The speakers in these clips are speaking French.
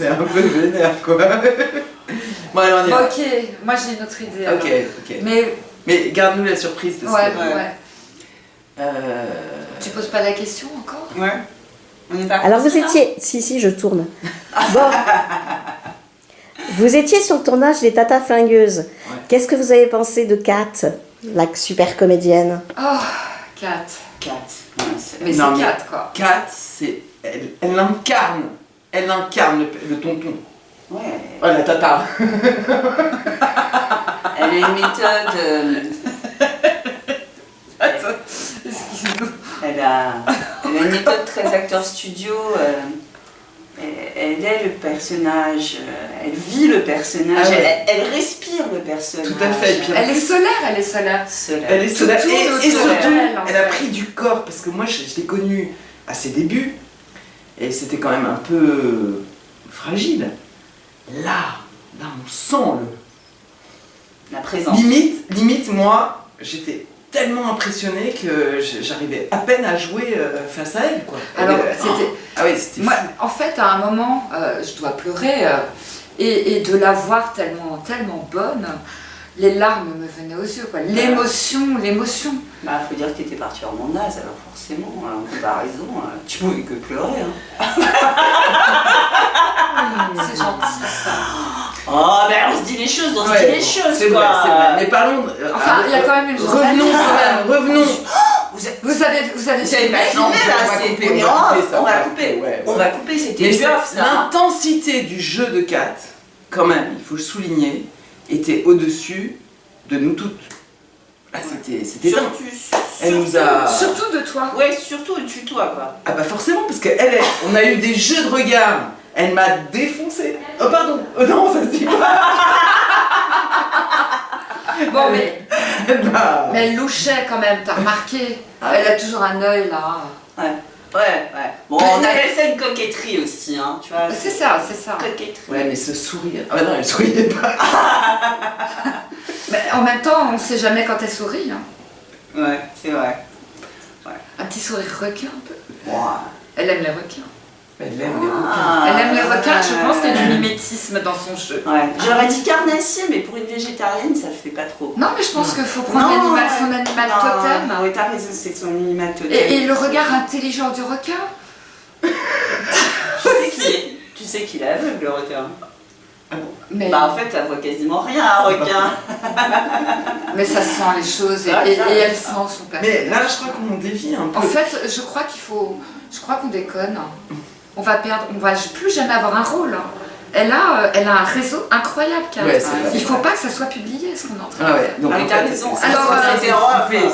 c'est un peu vénère, quoi. Bon, allez, on y va. Ok, moi j'ai une autre idée. Ok, alors. ok. Mais garde-nous la surprise. Parce ouais, que, ouais. Tu poses pas la question encore? Ouais. On est pas Alors vous parti, là étiez... Si, je tourne. Bon. Vous étiez sur le tournage des Tata Flingueuses. Ouais. Qu'est-ce que vous avez pensé de Kat, la super comédienne? Oh, Kat. Kat. Mais Non, c'est mais Kat, quoi. Kat, elle incarne. Elle incarne le tonton. Ouais. Oh, la tata. Elle a une méthode. Excuse-nous. Elle a une méthode très acteur studio. Elle est le personnage. Elle vit le personnage. Ah ouais. Elle respire le personnage. Tout à fait. Et puis, Elle est solaire, elle est solaire. Solaire. Elle est solaire. Tout Et le surtout, solaire, en elle a fait. pris du corps. Parce que moi, je l'ai connue à ses débuts. Et c'était quand même un peu fragile. Là, on sent La présence. Limite, moi, j'étais tellement impressionnée que j'arrivais à peine à jouer face à elle, quoi. Alors, c'était... Ah oui, c'était Moi, fou. en fait, à un moment, je dois pleurer et de la voir tellement bonne, les larmes me venaient aux yeux, quoi. L'émotion. Bah, faut dire que t'étais partie en naze, alors forcément, en comparaison, tu pouvais que pleurer. Hein. C'est gentil, ça. Oh, ben on se dit les choses, on se dit les choses, c'est quoi. vrai, c'est vrai. Mais parlons... Enfin, il y a quand même une Revenons quand même, revenons. Vous avez Vous pas Non, filmé là, on va c'est couper, on est on va off, couper ça, on va couper. ouais. On va couper, c'était Mais du off ça. l'intensité du jeu de Kat, quand même, il faut le souligner, était au-dessus de nous toutes. Ah, c'était dingue. Elle nous a... Surtout de toi. Ouais, surtout le tutoie quoi. Ah bah forcément, parce on a eu des jeux de regard. Elle m'a défoncé. Oh pardon, non, ça se dit pas. Bon, mais Bah, elle louchait quand même, t'as remarqué. Elle a toujours un œil là. Ouais. Bon, Mais- on appelle ça une coquetterie aussi, hein, tu vois. C'est ça. Coquetterie. ouais, mais ce sourire. Ah bah non, elle souriait pas. Mais en même temps, on sait jamais quand elle sourit. Hein. Ouais, c'est vrai. Un petit sourire requin un peu. Ouah. Elle aime les requins. Elle aime les requins. Ah. Elle aime les requins, je pense qu'il y a du mimétisme dans son jeu. Ouais. J'aurais dit carnassier, mais pour une végétarienne, ça le fait pas trop. Non, mais je pense qu'il faut prendre son animal totem. Oui, t'as raison, c'est son animal totem. Et le regard intelligent du requin. Tu sais qu'il est aveugle, le requin. Mais, Bah en fait, ça voit quasiment rien, un requin. mais ça sent les choses et, Ouais, et- ça. et elle sent son Mais personnage. là, je crois qu'on dévie un peu. En fait, je crois qu'on déconne. On va plus jamais avoir un rôle. Elle a un réseau incroyable, Kat. Ouais, c'est vrai. Il faut pas que ça soit publié, ce qu'on est en train Ah de ouais, faire. donc Ah, mais en t'as fait, raison. c'est- Alors, c'est-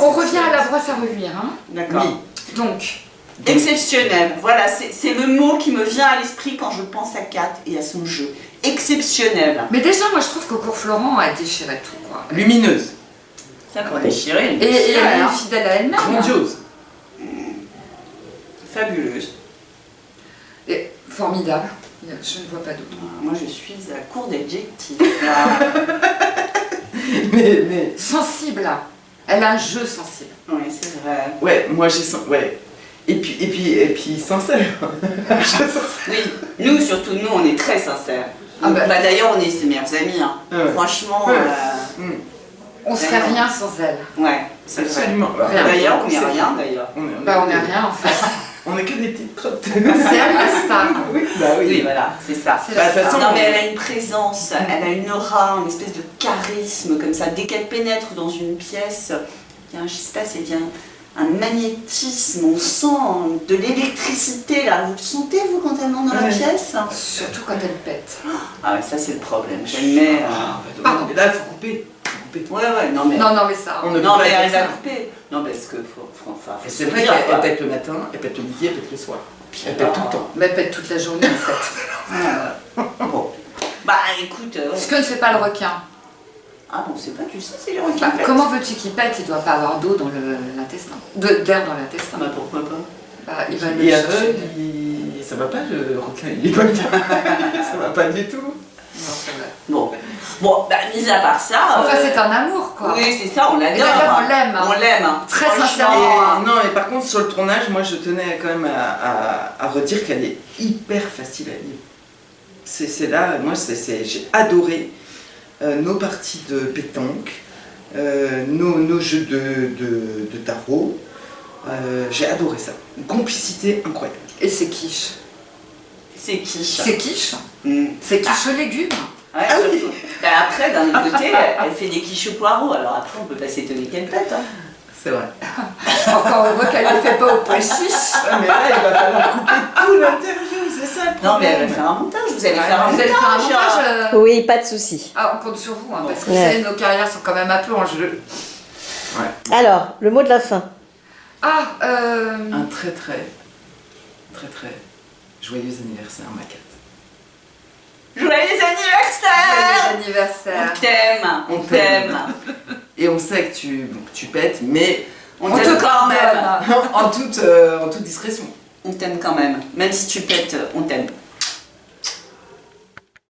On revient à la brosse à reluire. Hein. D'accord. Oui. Donc, Exceptionnel. Voilà, c'est le mot qui me vient à l'esprit quand je pense à Kat et à son jeu. Exceptionnel. mais déjà, moi je trouve qu'au cours Florent a déchiré tout. Quoi. Lumineuse, Ça peut Ouais. déchirer. Et elle est hein. fidèle à elle-même. grandiose. Fabuleuse. Et formidable. Je ne vois pas d'autre. Moi, je suis à court d'adjectifs. Mais Sensible. Elle a un jeu sensible. Oui, c'est vrai. ouais, moi j'ai sens. Ouais. Et puis sincère. Je sens- Oui, nous, surtout nous, on est très sincères. Ah bah. Bah, d'ailleurs, on est ses meilleurs amis. Hein. Ouais. Franchement, Ouais. On serait rien sans elle. ouais, c'est vrai. Absolument. Rien. D'ailleurs, on n'est C'est- rien, d'ailleurs. On est rien en fait. On est que des petites crottes. C'est elle la star. Oui, bah oui. Oui, voilà, c'est ça. C'est Bah, la de toute star. façon, Non, mais elle a une présence, elle a une aura, une espèce de charisme comme ça. Dès qu'elle pénètre dans une pièce, il y a un, je sais pas, c'est bien un magnétisme, on sent de l'électricité là. Vous le sentez vous quand elle monte dans la Ouais. pièce? Surtout quand elle pète. Ah ouais, ça c'est le problème. Jamais. Pardon. Mais là, il faut couper. Ouais, non mais. Non, mais ça. On ne Non peut mais pas elle dire va ça. couper. Non parce que enfin. Et c'est faut vrai dire, qu'elle quoi. pète le matin, elle pète le midi, elle pète le soir. Elle pète tout le temps. Mais elle pète toute la journée en fait. Bon. Bah écoute. Ce que ne fait pas le requin. Ah bon, c'est pas tu sais, c'est les requins. Bah, comment veux-tu qu'il pète? Il doit pas avoir d'eau dans l'intestin. D'air dans l'intestin. Bah pourquoi pas? Bah, il va le Et chercher. aveugle, ça va pas le requin, il est pas bien. Ça va pas du tout. Non, c'est vrai. Bon, bah mis à part ça. Enfin, c'est un amour quoi. Oui, c'est ça, on l'adore. Et d'ailleurs, on l'aime, hein. On l'aime. Hein. Très Franchement, sincèrement. Non, mais par contre, sur le tournage, moi je tenais quand même à redire qu'elle est hyper facile à lire. C'est là, moi, j'ai adoré nos parties de pétanque, nos jeux de tarot. J'ai adoré ça. Une complicité incroyable. Et c'est quiche. C'est quiche. C'est quiche. Mm. C'est quiche aux légumes. Ouais, Ah oui. surtout. Bah, après, d'un autre côté, elle fait des quiches au poireau. Alors après, on peut pas s'étonner qu'elle pète. Hein. C'est vrai. Encore on voit qu'elle ne fait pas au poil chiche. Ah, mais là, il va falloir couper tout l'interview, c'est ça le problème. Non, mais elle va faire un montage. Vous allez faire un Vous allez faire un montage. Oui, pas de souci. Ah, on compte sur vous, hein, parce que Ouais. vous savez, nos carrières sont quand même un peu en jeu. Alors, le mot de la fin. Ah, Un très joyeux anniversaire, ma Kat. Joyeux anniversaire. joyeux anniversaire. On t'aime. On On t'aime. Et on sait que tu pètes, mais On t'aime quand même. en toute discrétion. On t'aime quand même. Même si tu pètes, on t'aime.